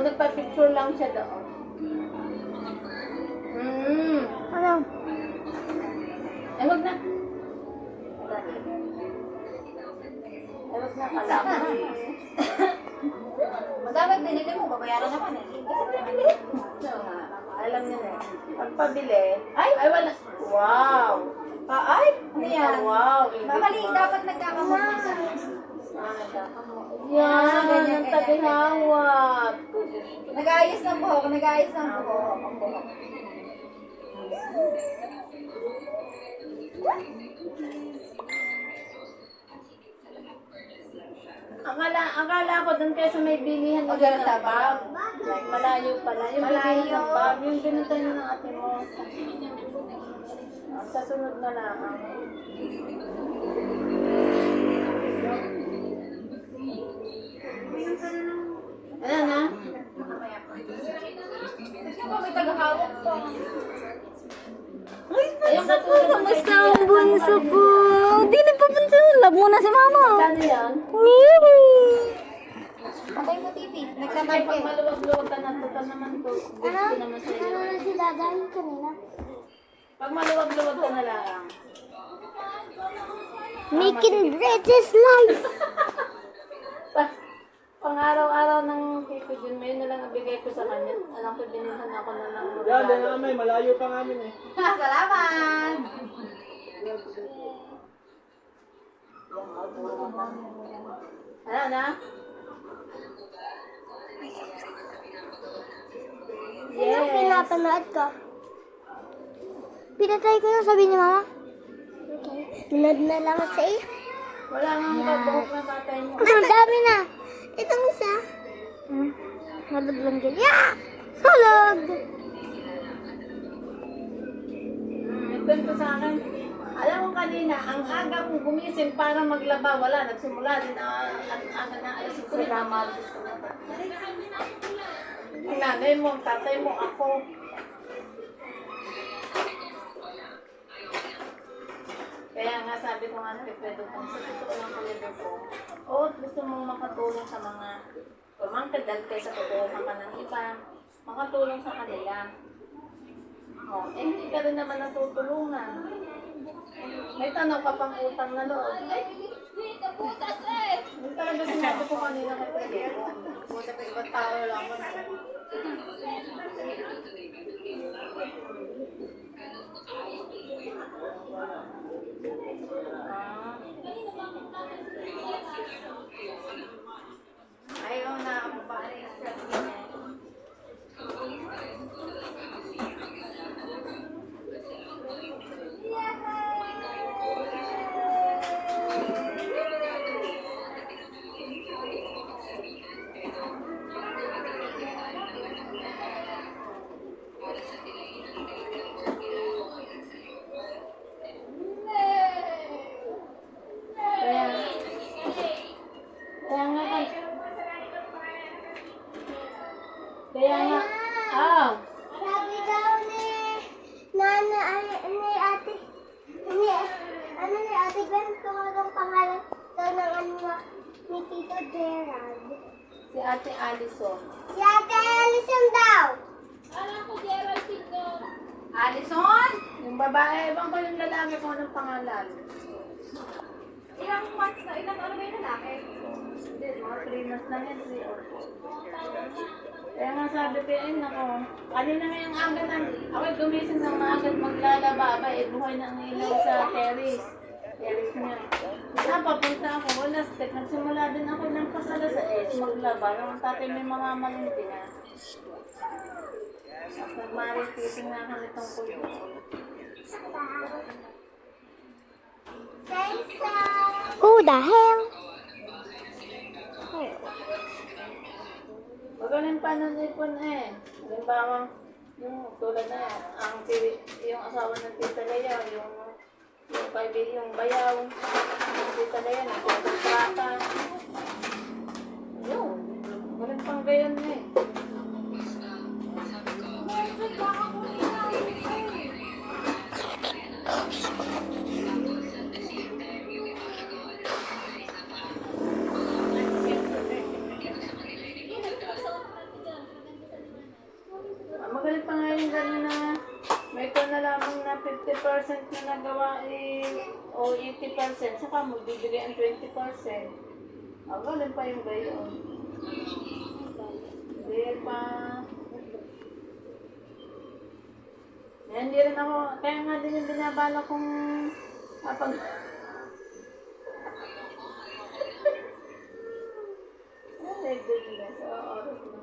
nagpa-picture lang siya doon. Ano? Eh, wag na. Wag na pala. Magkabag binili mo, babayaran naman eh. Alam niyo na. Pagpabili. Ay, wala. Wow. Ay, ano yan? Wow. Mali, dapat nagkakamot na siya. Yan, ganyan, ang tagihawat. Nag-aayos ng buhok, nag-aayos ng buhok. Akala ko doon kayo sa may bilihan ng ganun ng ba? bag. Like, malayo pala. Yung Malayo. bilihan ng bag, yung binunta niyo ng ate mo. Sa sunod na lang. Ano na? Kasi mo may tagahawak pa. Ayun katulad ng Kamusta ang bunso ko? Di nagpapansin. Love mo na si mama. Kano yan? Patay mo TV. Ay, Nagtamay pag ka. maluwag-luwag ka na, total naman to. Gusto naman sa'yo. Ano si Daday kanina? Pag maluwag-luwag ka na lang. Making greatest life. Pang-araw-araw ng Tito Jun, may na lang nabigay ko sa kanya. Alam ko, binilhan ako na ng Yan, yan namin. Malayo pa namin eh. Salamat! Ano na? Sino pinapanood ko? Pinatry ko na sabi ni mama. Okay. Pinod na lang sa iyo. Wala nga kabuhok na batay mo. Ang dami na. Itong isa. Halog lang dyan. Yeah! Halog! Nagkwento sa akin. Alam mo kanina, ang aga kong gumising para maglaba, wala. Nagsimula din ang aga na alas 5 na malis ko na. Ang nanay mo, ang tatay mo, ako. Kaya nga sabi ko nga nagpipwedo kung sa totoo lang pala ko. O gusto mong makatulong sa mga pamangkad dahil kaysa tutulungan ka ng iba, makatulong sa kanila. O, eh hindi ka rin naman natutulungan. May tanong ka pang utang na loob. Hindi talaga sinabi ko kanina kay Pedro. Buti pa ibang tao lang ako. Ayaw na ako pa rin sa Kaya nga, Sabi daw ni Nana, ni ate, ni ate Gwen, kung anong pangalan daw ng ni Tito Gerald. si Ate Alison. Si Ate Alison daw. Alison? Yung babae, ibang ko yung lalaki ko ng pangalan. Ilang months na, ilang ano ba yung lalaki? Hindi, mga 3 months na yan, 3 or 4. Kaya nga sabi ko, ay nako, kanina nga yung aga na, ako'y gumising ng maaga at maglalaba, buhay na ang ilaw sa terrace. Terrace niya. Papunta ako, wala stick, nagsimula din ako ng pasala sa maglaba, ang tatay may mga malinti na. At nagmaritising na ako nitong kulo. Who the hell? Magaling pa nun ipon eh. Halimbawa, yung tulad na yan, yung asawa ng Tita Lea, yung kaibigan, yung bayaw, yung Tita Lea, nagkakontrata. Yun, magaling pang gayon eh. 20% na nagawa o 80%, saka mo bibigay ang 20%. Ganun pa yung gayon. Hindi pa. Hindi rin ako, kaya nga din yung binabala kong kapag... My goodness, oras na.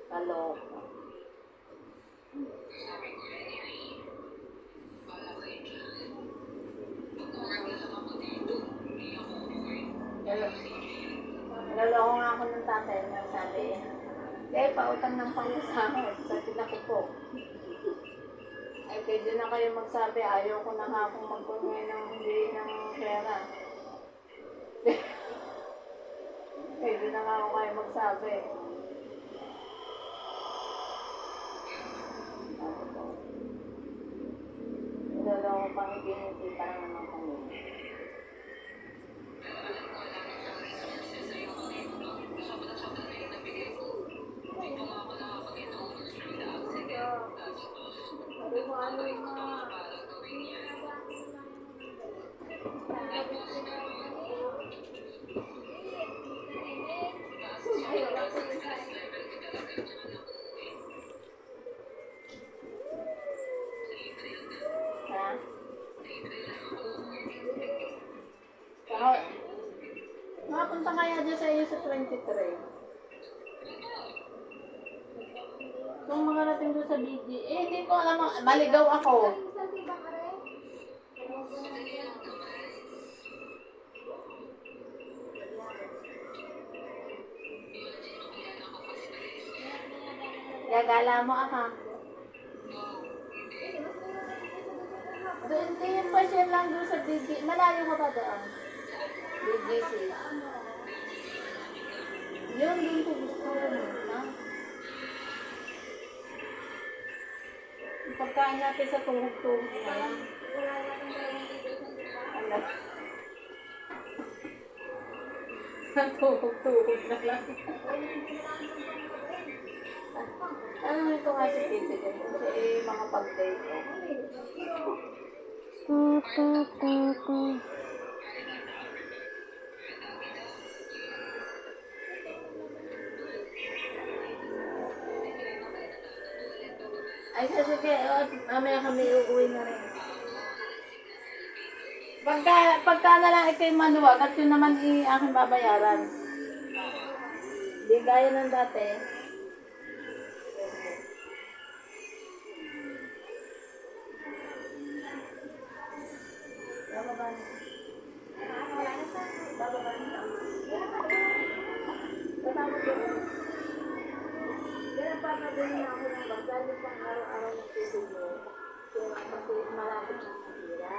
Kaloka. Naloko nga ako ng tatay na sabi, pautang ng pangusahod sa tinakupo. Ay, pwede na kayo magsabi, ayaw ko na nga akong magpungay ng hindi ng pera. Pwede na nga ako kayo magsabi. Naloko pang ikinitita lang naman kami. Makapunta kaya dyan sa iyo sa 23. Kung makarating doon sa BG, hindi ko alam, maligaw ako. Gagala mo ako. Doon din pa siya lang doon sa BG. Malayo ka pa doon? BGC. Yun ko gusto na. Pagkain natin sa tuhog-tuhog na lang. Alam. Sa tuhog-tuhog na lang. Ano ito nga si Tito dyan? Kasi mga pag-date ko. Ay, sige, mamaya kami uuwi na rin. Pagka na lang ito'y maluwag at yun naman aking babayaran. Di gaya ng dati. Kaya papabili na ako ng bagay pang araw-araw na tutulog. Kaya kasi malapit na